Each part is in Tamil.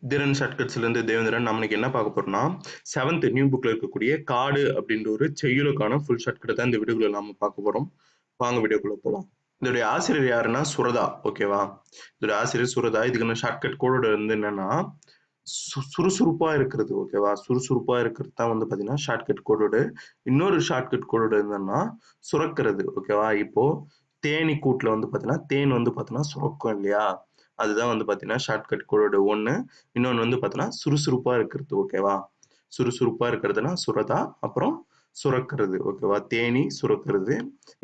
திறன் ஷார்ட்கட்ஸ்லேருந்து தேவேந்திரன். நம்ம இன்னைக்கு என்ன பார்க்க போறோம்னா, 7th நியூ புக்ல இருக்கக்கூடிய காடு அப்படின்ற ஒரு செய்யுளுக்கான ஃபுல் ஷார்ட்கட் தான் இந்த வீடியோக்குள்ள நாம பார்க்க போறோம். வாங்க வீடியோக்குள்ள போலாம். இதோடைய ஆசிரியர் யாருன்னா சுரதா. ஓகேவா? இதோட ஆசிரியர் சுரதா. இதுக்கான ஷார்ட்கட் கோடோட வந்து என்னன்னா, சுறுசுறுப்பா இருக்கிறது. ஓகேவா? சுறுசுறுப்பா இருக்கிறது தான் வந்து பார்த்தீங்கன்னா ஷார்ட்கட் கோடோடு. இன்னொரு ஷார்ட்கட் கோடோட என்னன்னா, சுரக்கிறது. ஓகேவா? இப்போ தேனீ கூட்டுல வந்து பார்த்தீங்கன்னா, தேன் வந்து பார்த்தீங்கன்னா சுரக்கும் இல்லையா? அதுதான் வந்து பார்த்தீங்கன்னா ஷார்ட்கட் கோடோட 1. இன்னொன்னு வந்து பார்த்தீங்கன்னா, சுறுசுறுப்பா இருக்கிறது. ஓகேவா? சுறுசுறுப்பா இருக்கிறதுனா சுரதா, அப்புறம் சுரக்கிறது. ஓகேவா? தேனீ, சுரக்கிறது.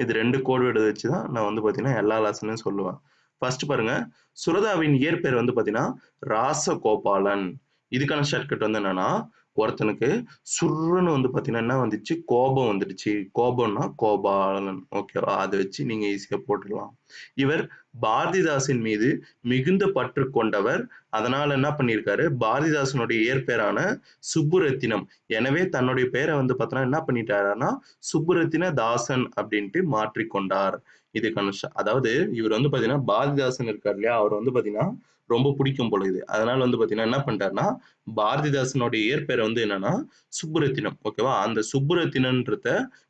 இது 2 கோட்வேர்ட் வச்சு தான் நான் வந்து பார்த்தீங்கன்னா, எல்லா லெசனையும் சொல்லுவேன். ஃபர்ஸ்ட் பாருங்க, சுரதாவின் இயற்பெயர் வந்து பார்த்தீங்கன்னா, ராசகோபாலன். இதுக்கான ஷார்ட்கட் வந்து என்னன்னா, ஒருத்தனுக்கு சுர்ருன்னு வந்து பார்த்தீங்கன்னா என்ன வந்துச்சு? கோபம் வந்துடுச்சு. கோபம்னா கோபாலன். ஓகேவா? அத வச்சு நீங்க ஈஸியா போட்டுடலாம். இவர் பாரதிதாசன் மீது மிகுந்த பற்று கொண்டவர். அதனால என்ன பண்ணியிருக்காரு, பாரதிதாசனுடைய இயற்பெயரான சுப்புரத்தினம். எனவே தன்னுடைய பெயரை வந்து பார்த்தோன்னா என்ன பண்ணிட்டாருன்னா, சுப்புரத்தின தாசன் அப்படின்ட்டு மாற்றிக்கொண்டார். இதுக்கான அதாவது இவர் வந்து பார்த்தீங்கன்னா, பாரதிதாசன் இருக்கார் இல்லையா, அவர் வந்து பார்த்தீங்கன்னா, ரொம்ப பிடிக்கும் போல இது. அதனால வந்து பார்த்தீங்கன்னா என்ன பண்ணிட்டாருன்னா, பாரதிதாசனுடைய இயற்பெயர் வந்து என்னன்னா சுப்புரத்தினம். ஓகேவா? அந்த சுப்புரத்தினன்றத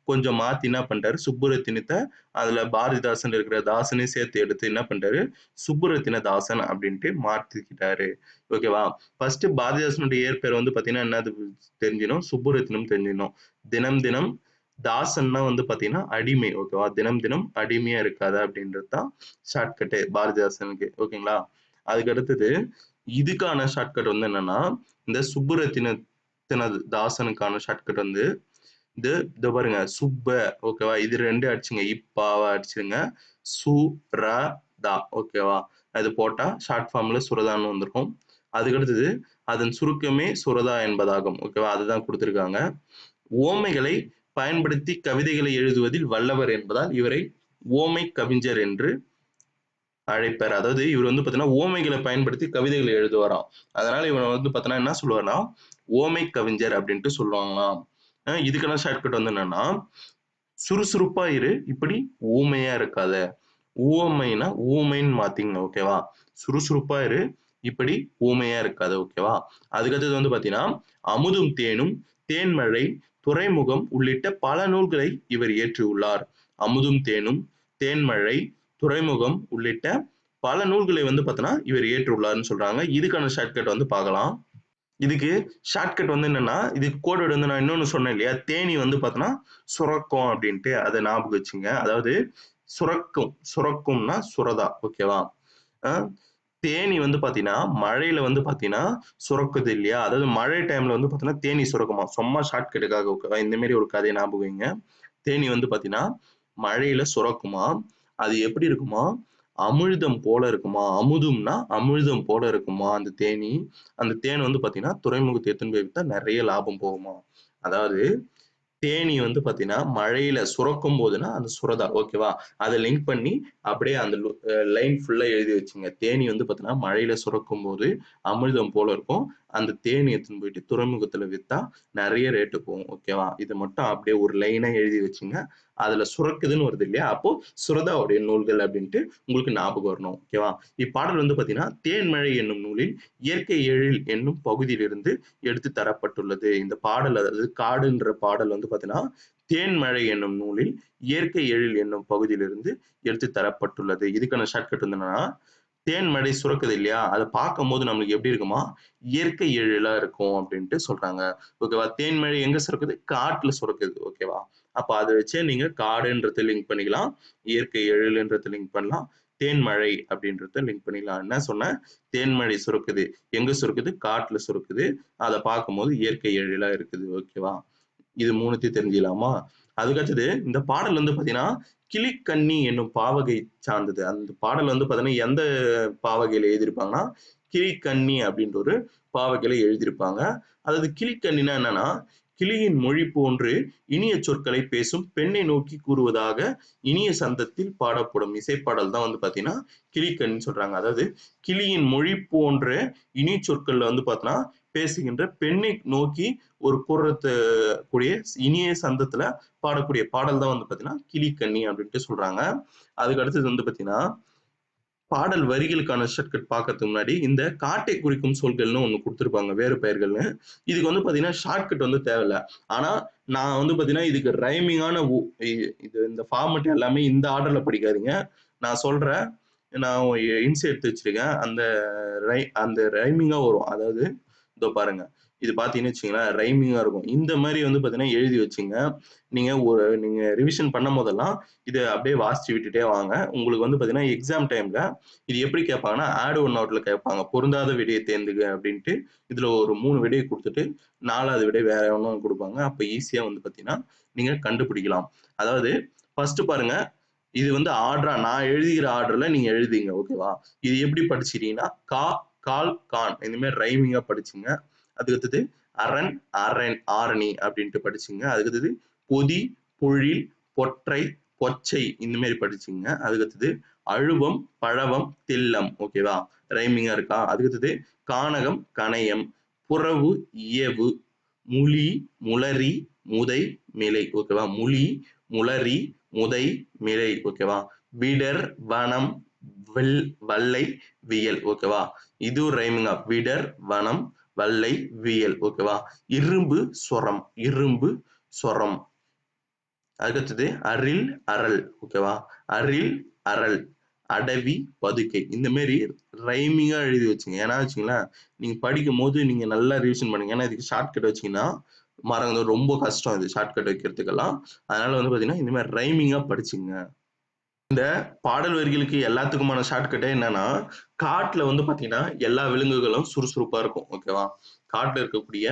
கொஞ்சம் மாத்தி என்ன பண்ணிட்டாரு, சுப்புரத்தினத்த அதுல பாரதிதாசன் இருக்கிற தாசனையும் சேர்த்து எடுத்து என்ன பண்ணிட்டாரு, சுப்புரத்தின தாசன் அப்படின்ட்டு மாத்திக்கிட்டாரு. ஓகேவா? ஃபர்ஸ்ட் பாரதிதாசனுடைய இயற்பெயர் வந்து பார்த்தீங்கன்னா என்னது தெரிஞ்சிடும், சுப்புரத்தினம் தெரிஞ்சிடணும். தினம் தினம் தாசன்னா வந்து பார்த்தீங்கன்னா அடிமை. ஓகேவா? தினம் தினம் அடிமையா இருக்காத அப்படின்றது தான் ஷார்ட்கட்டு பாரதிதாசனுக்கு. ஓகேங்களா? அதுக்கு அடுத்தது இதுக்கான ஷார்ட்கட் வந்து என்னன்னா, இந்த சுப்புரத்தின தாசனுக்கான ஷார்ட்கட் வந்து இதோ பாருங்க சுப்ப. ஓகேவா? இது 2 அடிச்சுங்க. இப்பாவா அடிச்சிருங்க. சு ர தா. ஓகேவா? அது போட்டா ஷார்ட் ஃபார்ம்ல சுரதான்னு வந்துரும். அதுக்கு அடுத்தது அதன் சுருக்கமே சுரதா என்பதாகும். ஓகேவா? அதுதான் குடுத்திருக்காங்க. உவமைகளை பயன்படுத்தி கவிதைகளை எழுதுவதில் வல்லவர் என்பதால் இவரை உவமை கவிஞர் என்று அழைப்பார். அதாவது இவர் வந்து பார்த்தீங்கன்னா, உவமைகளை பயன்படுத்தி கவிதைகளை எழுதுவாராம். அதனால இவர வந்து பார்த்தீங்கன்னா என்ன சொல்லுவார்ன்னா, உவமை கவிஞர் அப்படின்ட்டு சொல்லுவாங்களாம். இதுக்கான ஷார்ட்கட் வந்து என்னன்னா, சுறுசுறுப்பா இரு, இப்படி ஊமையா இருக்காத. உவமைனா ஊமைன்னு மாத்திக்கங்க. ஓகேவா? சுறுசுறுப்பா இரு, இப்படி ஊமையா இருக்காத. ஓகேவா? அதுக்கு அடுத்தது வந்து பார்த்தீங்கன்னா, அமுதும் தேனும், தேன்மழை, துறைமுகம் உள்ளிட்ட பல நூல்களை இவர் இயற்றியுள்ளார். அமுதும் தேனும், தேன்மழை, துறைமுகம் உள்ளிட்ட பல நூல்களை வந்து பார்த்தோன்னா, இவர் இயற்றியுள்ளார்ன்னு சொல்றாங்க. இதுக்கான ஷார்ட்கட் வந்து பார்க்கலாம். இதுக்கு ஷார்ட்கட் வந்து என்னன்னா, இதுக்கு கோட்வேர்ட் வந்து நான் இன்னொன்னு சொன்னேன் இல்லையா? தேனீ வந்து பார்த்தோன்னா, சுரக்கும் அப்படின்ட்டு அத ஞாபகம் வச்சுங்க. அதாவது சுரக்கும். சுரக்கும்னா சுரதா. ஓகேவா? அ தேனீ வந்து பார்த்தீங்கன்னா, மழையில வந்து பார்த்தீங்கன்னா, சுரக்குது இல்லையா? அதாவது மழை டைம்ல வந்து பார்த்தீங்கன்னா, தேனீ சுரக்குமாம். சும்மா ஷார்ட்கட்டுக்காக ஓகேவா? இந்த மாரி ஒரு கதைய ஞாபகம் வைங்க. தேனீ வந்து பார்த்தீங்கன்னா, மழையில சுரக்குமாம். அது எப்படி இருக்குமாம்? அமிழ்தம் போல இருக்குமாம். அமுதும்னா அமிழ்தம் போல இருக்குமாம் அந்த தேனீ. அந்த தேன் வந்து பார்த்தீங்கன்னா, துறைமுகத்த எடுத்துன்னு போய் வித்தா நெறைய லாபம் போகுமாம். அதாவது தேனீ வந்து பார்த்தீங்கன்னா, மழையில சுரக்கும் போதுனா, அந்த சுரதா ஓகேவா? அத லிங்க் பண்ணி அப்படியே அந்த லைன் ஃபுல்லா எழுதி வச்சுங்க. தேனீ வந்து பார்த்தீங்கன்னா, மழையில சுரக்கும்போது அமிர்தம் போல இருக்கும். அந்த தேனீ எடுத்துன்னு போயிட்டு துறைமுகத்துல வித்தா நெறைய ரேட்டு போகும். ஓகேவா? இத மட்டும் அப்படியே ஒரு லைனா எழுதி வச்சுங்க. அதுல சுரக்குதுன்னு வருது இல்லையா? அப்போ சுரதாவுடைய நூல்கள் அப்படின்ட்டு உங்களுக்கு ஞாபகம் வரணும். ஓகேவா? இப்பாடல் வந்து பார்த்தீங்கன்னா, தேன்மழை என்னும் நூலில் இயற்கை எழில் என்னும் பகுதியிலிருந்து எடுத்து தரப்பட்டுள்ளது. இந்த பாடல் அதாவது காடுன்ற பாடல் வந்து பார்த்தீங்கன்னா, தேன்மழை என்னும் நூலில் இயற்கை எழில் என்னும் பகுதியிலிருந்து எடுத்து தரப்பட்டுள்ளது. இதுக்கான ஷார்ட்கட் வந்து என்னன்னா, தேன்மழை சுரக்குது இல்லையா? அத பார்க்கும்போது நம்மளுக்கு எப்படி இருக்குமா? இயற்கை எழிலா இருக்கும் அப்படின்ட்டு சொல்றாங்க. ஓகேவா? தேன்மழை எங்க சுரக்குது? காட்டுல சுரக்குது. ஓகேவா? அப்ப அத வச்சே நீங்க காடுன்றத லிங்க் பண்ணிக்கலாம். இயற்கை எழில்ன்றத லிங்க் பண்ணலாம். தேன்மழை அப்படின்றத லிங்க் பண்ணிக்கலாம். என்ன சொன்னேன்? தேன்மழை சுரக்குது. எங்க சுரக்குது? காட்டுல சுரக்குது. அத பார்க்கும்போது இயற்கை எழிலா இருக்குது. ஓகேவா? இது 3த்தையும் தெரிஞ்சுக்கலாமா? அதுக்கடுத்தது இந்த பாடல் வந்து பார்த்தீங்கன்னா, கிளிக்கண்ணி என்னும் பாவகை சார்ந்தது. அந்த பாடல் வந்து பார்த்தீங்கன்னா, எந்த பாவகையில எழுதியிருப்பாங்கன்னா, கிளிக்கண்ணி அப்படின்ற ஒரு பாவகையில எழுதியிருப்பாங்க. அதாவது கிளிக்கண்ணினா என்னன்னா, கிளியின் மொழி போன்று இனிய சொற்களை பேசும் பெண்ணை நோக்கி கூறுவதாக இனிய சந்தத்தில் பாடப்படும் இசைப்பாடல் தான் வந்து பார்த்தீங்கன்னா, கிளிக்கண்ணின்னு சொல்றாங்க. அதாவது கிளியின் மொழி போன்ற இனிய சொற்கள்ல வந்து பார்த்தோன்னா, பேசுகின்ற பெண்ணை நோக்கி ஒரு கூறத்த கூடிய இனிய சந்தத்துல பாடக்கூடிய பாடல் தான் வந்து பார்த்தீங்கன்னா, கிளிக்கண்ணி அப்படின்ட்டு சொல்றாங்க. அதுக்கு அடுத்தது வந்து பார்த்தீங்கன்னா, பாடல் வரிகளுக்கான ஷார்ட்கட் பார்க்கறதுக்கு முன்னாடி இந்த காட்டை குறிக்கும் சொல்கள்னு ஒண்ணு குடுத்திருப்பாங்க. வேறு பெயர்கள்னு. இதுக்கு வந்து பார்த்தீங்கன்னா, ஷார்ட்கட் வந்து தேவையில்ல. ஆனா, நான் வந்து பார்த்தீங்கன்னா, இதுக்கு ரைமிங்கான இ இது இந்த ஃபார்மட் எல்லாமே இந்த ஆர்டர்ல படிக்காதீங்க. நான் சொல்றேன். நான் இன்ஸ் எடுத்து வச்சிருக்கேன். அந்த ரைமிங்கா வரும். அதாவது இதோ பாருங்க. இது பார்த்தீங்கன்னு வச்சுக்கங்களேன், ரைமிங்கா இருக்கும். இந்த மாரி வந்து பார்த்தீங்கன்னா, எழுதி வச்சுங்க. நீங்க ரிவிஷன் பண்ணும்போதெல்லாம் இத அப்படியே வாசிச்சு விட்டுட்டே வாங்க. உங்களுக்கு வந்து பார்த்தீங்கன்னா, எக்ஸாம் டைம்ல இது எப்படி கேட்பாங்கன்னா, ஆட் ஒன் அவுட்ல கேட்பாங்க. பொருந்தாத விடையை தேர்ந்துக அப்படின்ட்டு, இதுல ஒரு 3 விடைய குடுத்துட்டு, 4வது விடை வேற ஒண்ணும் குடுப்பாங்க. அப்ப ஈஸியா வந்து பார்த்தீங்கன்னா, நீங்க கண்டுபிடிக்கலாம். அதாவது ஃபர்ஸ்ட் பாருங்க, இது வந்து ஆர்டரா நான் எழுதிக்கிற ஆர்டர்ல நீங்க எழுதிங்க. ஓகேவா? இது எப்படி படிச்சிட்டீங்கன்னா, கா, கால், கான் இந்த மாரி ரைமிங்கா படிச்சுங்க. அதுக்கு அடுத்தது அரண், ஆரணி அப்படின்ட்டு படிச்சுங்க. அதுக்கு அடுத்தது பொதி, பொழில், பொற்றை, பொச்சை இந்த மாரி படிச்சுங்க. அதுக்கு அடுத்தது அழுவம், பழவம், தில்லம் ஓகேவா? ரைமிங்கா இருக்கா? அதுக்கு அடுத்தது கானகம், கணையம், புறவு, இயவு, முளி, முளரி, முதை, மிலை ஓகேவா? முளி, முளரி, முதை, மிலை ஓகேவா? விடர், வனம், வல்லை, வியல் ஓகேவா? இது ஒரு ரைமிங்கா விடர், வனம், வல்லை, வியல் ஓகேவா? இரும்பு, சொரம், இரும்பு, சொரம். அதுக்கடுத்தது அரில், அரல் ஓகேவா? அரில், அரல், அடவி, பதுக்கை இந்த மாரி ரைமிங்கா எழுதி வச்சுங்க. ஏன்னா வச்சுங்களேன், நீங்க படிக்கும்போது நீங்க நல்லா ரிவிஷன் பண்ணுங்க. ஏன்னா இதுக்கு ஷார்ட்கட் வச்சீங்கன்னா, மறந்து ரொம்ப கஷ்டம் இது ஷார்ட்கட் வைக்கிறதுக்கெல்லாம். அதனால வந்து பார்த்தீங்கன்னா, இந்த மாரி ரைமிங்கா படிச்சுங்க. இந்த பாடல் வரிகளுக்கு எல்லாத்துக்குமான ஷார்ட்கட்டே என்னன்னா, காட்டுல வந்து பார்த்தீங்கன்னா, எல்லா விலங்குகளும் சுறுசுறுப்பா இருக்கும். ஓகேவா? காட்டுல இருக்கக்கூடிய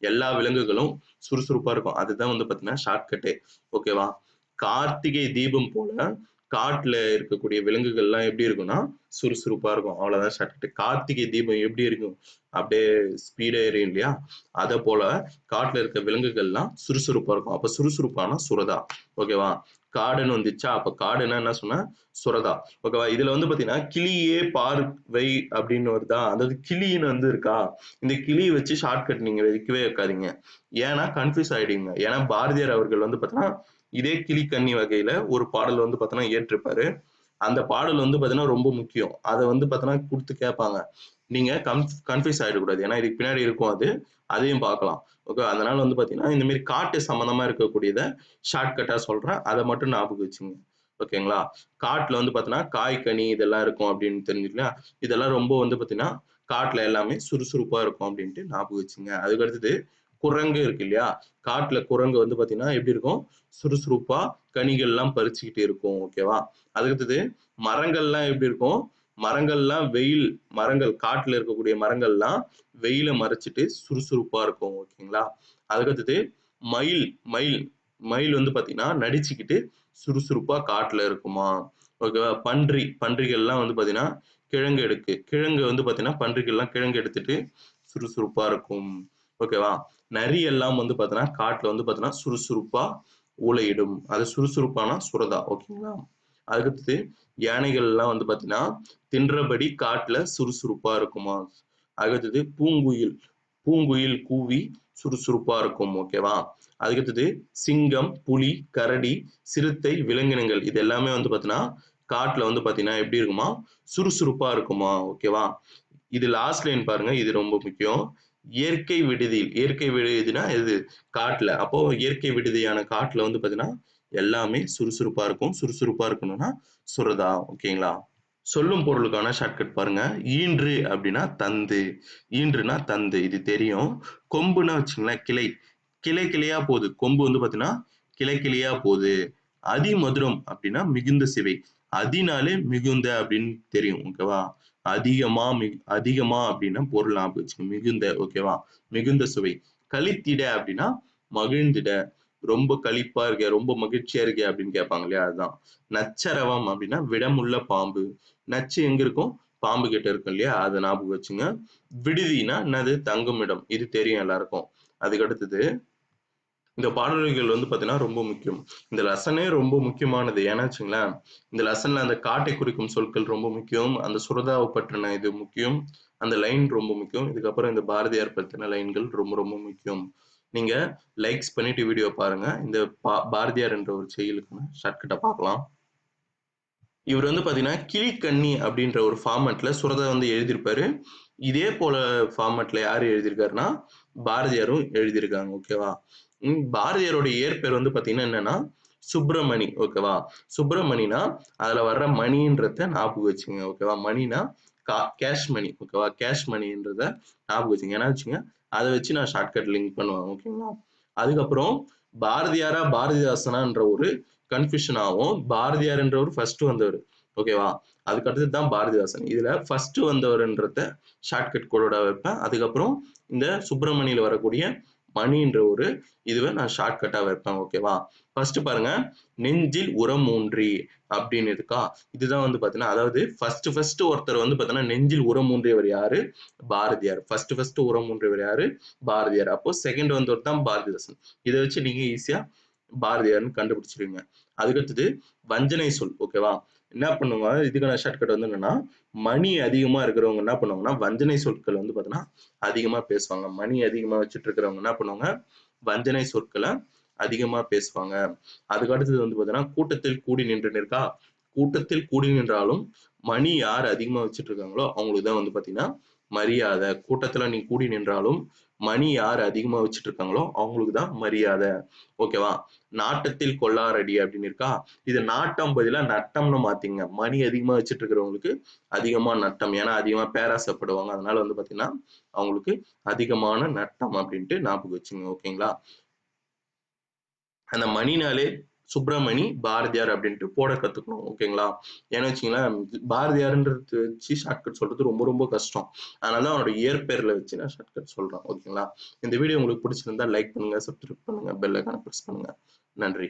எல்லா விலங்குகளும் சுறுசுறுப்பா இருக்கும். அதுதான் வந்து பார்த்தீங்கன்னா, ஷார்ட்கட்டே. ஓகேவா? கார்த்திகை தீபம் போல காட்டுல இருக்கக்கூடிய விலங்குகள்லாம் எப்படி இருக்கும்னா, சுறுசுறுப்பா இருக்கும். அவ்வளவுதான் ஷார்ட்கட். கார்த்திகை தீபம் எப்படி இருக்கும்? அப்படியே ஸ்பீடா எரியும் இல்லையா? அதப்போல காட்டுல இருக்க விலங்குகள்லாம் சுறுசுறுப்பா இருக்கும். அப்ப சுறுசுறுப்பானா சுரதா. ஓகேவா? காடுன்னு வந்துச்சா, அப்ப காடுன்னா என்ன சொன்னேன்? சுரதா. ஓகேவா? இதுல வந்து பாத்தீங்கன்னா, கிளியே பார்வை அப்படின்னு வருதா? அதாவது கிளின்னு வந்து இருக்கா? இந்த கிளிய வச்சு ஷார்ட்கட் நீங்க வைக்கவே வைக்காதீங்க. ஏன்னா கன்ஃப்யூஸ் ஆயிடுவீங்க. ஏன்னா பாரதியார் அவர்கள் வந்து பாத்தீங்கன்னா, இதே கிளிக்கன்னி வகையில ஒரு பாடல் வந்து பாத்தீங்கன்னா இயற்றிருப்பாரு. அந்த பாடல் வந்து பாத்தீங்கன்னா ரொம்ப முக்கியம். அத வந்து பாத்தீங்கன்னா குடுத்து கேட்பாங்க. நீங்க கன்ஃப்யூஸ் ஆயிடக்கூடாது. ஏன்னா இதுக்கு பின்னாடி இருக்கும் அது. அதையும் பார்க்கலாம். ஓகே. அதனால வந்து பார்த்தீங்கன்னா, இந்த மாரி காட்டு சம்மந்தமா இருக்கக்கூடியத ஷார்ட்கட்டா சொல்றேன். அத மட்டும் ஞாபகம் வச்சுக்கங்க. ஓகேங்களா? காட்டுல வந்து பார்த்தீங்கன்னா, காய், கனி இதெல்லாம் இருக்கும் அப்படின்னு தெரிஞ்சுங்களா? இதெல்லாம் ரொம்ப வந்து பார்த்தீங்கன்னா, காட்டுல எல்லாமே சுறுசுறுப்பா இருக்கும் அப்படின்ட்டு ஞாபகம் வச்சுங்க. அதுக்கு அடுத்தது குரங்கு இருக்கு இல்லையா? காட்டுல குரங்கு வந்து பார்த்தீங்கன்னா, எப்படி இருக்கும்? சுறுசுறுப்பா கனிகள்லாம் பறிச்சுக்கிட்டு இருக்கும். ஓகேவா? அதுக்கு அடுத்தது மரங்கள்லாம் எப்படி இருக்கும்? மரங்கள்லாம் மரங்கள் காட்டுல இருக்கக்கூடிய மரங்கள்லாம் வெயில மறைச்சிட்டு சுறுசுறுப்பா இருக்கும். ஓகேங்களா? அதுக்கடுத்தது மயில் மயில் மயில் வந்து பார்த்தீங்கன்னா, நடிச்சுக்கிட்டு சுறுசுறுப்பா காட்டுல இருக்குமா? ஓகேவா? பன்றிகள்லாம் வந்து பார்த்தீங்கன்னா, கிழங்கு வந்து பார்த்தீங்கன்னா, பன்றிகள்லாம் கிழங்கு எடுத்துட்டு சுறுசுறுப்பா இருக்கும். ஓகேவா? நரி எல்லாம் வந்து பார்த்தீங்கன்னா, காட்டுல வந்து பார்த்தீங்கன்னா, சுறுசுறுப்பா ஊளையிடும். அது சுறுசுறுப்பானா சுரதா. ஓகேங்களா? அதுக்கடுத்தது யானைகள்லாம் வந்து பார்த்தீங்கன்னா, தின்றபடி காட்டுல சுறுசுறுப்பா இருக்குமா. அடுத்தது பூங்குயில். பூங்குயில் கூவி சுறுசுறுப்பா இருக்கும். ஓகேவா? அதுக்கடுத்தது சிங்கம், புலி, கரடி, சிறுத்தை, விலங்கினங்கள் இது எல்லாமே வந்து பார்த்தீங்கன்னா, காட்டுல வந்து பார்த்தீங்கன்னா எப்படி இருக்குமா? சுறுசுறுப்பா இருக்குமா. ஓகேவா? இது லாஸ்ட் லைன் பாருங்க. இது ரொம்ப முக்கியம். இயற்கை விடுதினா எது? காட்டுல. அப்போ இயற்கை விடுதியான காட்டுல வந்து பார்த்தீங்கன்னா, எல்லாமே சுறுசுறுப்பா இருக்கும். சுறுசுறுப்பா இருக்கணும்னா சுரதா. ஓகேங்களா? சொல்லும் பொருளுக்கான ஷார்ட்கட் பாருங்க. ஈன்று அப்படின்னா தந்து. ஈன்றுனா தந்து. இது தெரியும். கொம்புன்னா வச்சுக்கங்களேன் கிளை. கிளை கிளையா போகுது. கொம்பு வந்து பார்த்தீங்கன்னா, கிளை கிளையா போகுது. அதிமதுரம் அப்படின்னா மிகுந்த சுவை. அதினாலே மிகுந்த அப்படின்னு தெரியும். ஓகேவா? அதிகமா அப்படின்னா பொருள் ஞாபகம் வச்சுக்கோங்க. மிகுந்த ஓகேவா? மிகுந்த சுவை. களித்திட அப்படின்னா மகிழ்ந்திட. ரொம்ப களிப்பா இருக்க, ரொம்ப மகிழ்ச்சியா இருக்கே அப்படின்னு கேட்பாங்க இல்லையா? அதுதான். நச்சரவம் அப்படின்னா விடமுள்ள பாம்பு. நச்சு எங்க இருக்கும்? பாம்பு கிட்ட இருக்கும் இல்லையா? அத ஞாபகம் வச்சுங்க. விடுதினா என்னது? தங்குமிடம். இது தெரியும் எல்லாருக்கும். அதுக்கு அடுத்தது இந்த பாடல்கள் வந்து பார்த்தீங்கன்னா ரொம்ப முக்கியம். இந்த லெசனே ரொம்ப முக்கியமானது. ஏன்னா வச்சுங்களேன், இந்த லெசன்ல அந்த காட்டை குறிக்கும் சொற்கள் ரொம்ப முக்கியம். அந்த சுரதாவ பற்றின இது முக்கியம். அந்த லைன் ரொம்ப முக்கியம். இதுக்கப்புறம் இந்த பாரதியார் பத்தின லைன்கள் ரொம்ப ரொம்ப முக்கியம். நீங்க லைக்ஸ் பண்ணிட்டு வீடியோ பாருங்க. இந்த பாரதியார் என்ற ஒரு செய்யுளுக்கான ஷார்ட்கட்ட பார்க்கலாம். இவர் வந்து பாத்தீங்கன்னா கிளிக்கண்ணி அப்படின்ற ஒரு ஃபார்மேட்ல சுரதா வந்து எழுதியிருப்பாரு. இதே போல ஃபார்மேட்ல யாரு எழுதியிருக்காருன்னா பாரதியாரும் எழுதியிருக்காங்க. ஓகேவா? பாரதியாரோட இயற்பெயர் வந்து பாத்தீங்கன்னா என்னன்னா சுப்பிரமணி. ஓகேவா? சுப்பிரமணினா அதுல வர்ற மணின்றத ஞாபகம் வச்சுக்கங்க. ஓகேவா? மணினா கேஷ் மணி. ஓகேவா? கேஷ் மணின்றத ஞாபகம் வச்சுக்கங்க. ஏன்னா வச்சுங்க அதை வச்சு நான் ஷார்ட்கட் லிங்க் பண்ணுவேன். ஓகேங்களா? அதுக்கப்புறம் பாரதியாரா பாரதிதாசனான்ற ஒரு கன்ஃபியூஷன் ஆகும். பாரதியார்ன்றவர் ஃபர்ஸ்ட் வந்தவர். ஓகேவா? அதுக்கு அடுத்தது தான் பாரதிதாசன். இதுல ஃபர்ஸ்ட் வந்தவர்ன்றத ஷார்ட்கட் கோடோட வைப்பேன். அதுக்கப்புறம் இந்த சுப்பிரமணியில வரக்கூடிய மணின்ற ஒரு இதுவை நான் ஷார்ட்கட்டா வைப்பேன். ஓகேவா? ஃபர்ஸ்ட் பாருங்க, நெஞ்சில் உரம் ஊன்றி அப்படின்னு இருக்கா. இதுதான் வந்து பாத்தீங்கன்னா, அதாவது ஃபர்ஸ்ட் ஒருத்தர் வந்து பாத்தீங்கன்னா நெஞ்சில் உரம் ஊன்றியவர் யாரு? பாரதியார். ஃபர்ஸ்ட் உரம் ஊன்றியவர் யாரு? பாரதியார். அப்போ செகண்ட் வந்தவர் தான் பாரதிதாசன். இதை வச்சு நீங்க ஈஸியா பாரதியார்னு கண்டுபிடிச்சிருவீங்க. அதுக்கடுத்தது வஞ்சனை சொல். ஓகேவா? என்ன பண்ணுவாங்க, இதுக்கான ஷார்ட்கட் வந்து என்னன்னா, மணி அதிகமா இருக்கிறவங்க என்ன பண்ணுவாங்கன்னா வஞ்சனை சொற்கள் வந்து பாத்தீங்கன்னா அதிகமா பேசுவாங்க. மணி அதிகமா வச்சுட்டு இருக்கிறவங்க என்ன பண்ணுவாங்க, வஞ்சனை சொற்களை அதிகமா பேசுவாங்க. அதுக்கு அடுத்தது வந்து பாத்தீங்கன்னா கூட்டத்தில் கூடி நின்று இருக்கா. கூட்டத்தில் கூடி நின்றாலும் மணி யார் அதிகமா வச்சுட்டு இருக்காங்களோ அவங்களுக்கு தான் வந்து பாத்தீங்கன்னா மரியாதை. கூட்டத்துல நீ கூடி நின்றாலும் மணி யார் அதிகமா வச்சுட்டு இருக்காங்களோ அவங்களுக்கு தான் மரியாதை. ஓகேவா? நாட்டத்தில் கொள்ளாரடி அப்படின்னு இருக்கா. இது நாட்டம் பதிலா நட்டம்னு மாத்திங்க. மணி அதிகமா வச்சுட்டு இருக்கிறவங்களுக்கு அதிகமா நட்டம். ஏன்னா அதிகமா பேராசைப்படுவாங்க. அதனால வந்து பாத்தீங்கன்னா அவங்களுக்கு அதிகமான நட்டம் அப்படின்ட்டு ஞாபகம் வச்சுங்க. ஓகேங்களா? அந்த மணினாலே சுப்பிரமணி பாரதியார் அப்படின்ட்டு போட கத்துக்கணும். ஓகேங்களா? ஏன்னு வச்சுங்களேன், பாரதியார்ன்றது வச்சு ஷார்ட்கட் சொல்றது ரொம்ப ரொம்ப கஷ்டம். அதனால அவனோட இயற்பெயர்ல வச்சு நான் ஷார்ட்கட் சொல்றேன். ஓகேங்களா? இந்த வீடியோ உங்களுக்கு பிடிச்சிருந்தா லைக் பண்ணுங்க, சப்ஸ்கிரைப் பண்ணுங்க, பெல் ஐகானை பிரஸ் பண்ணுங்க. நன்றி.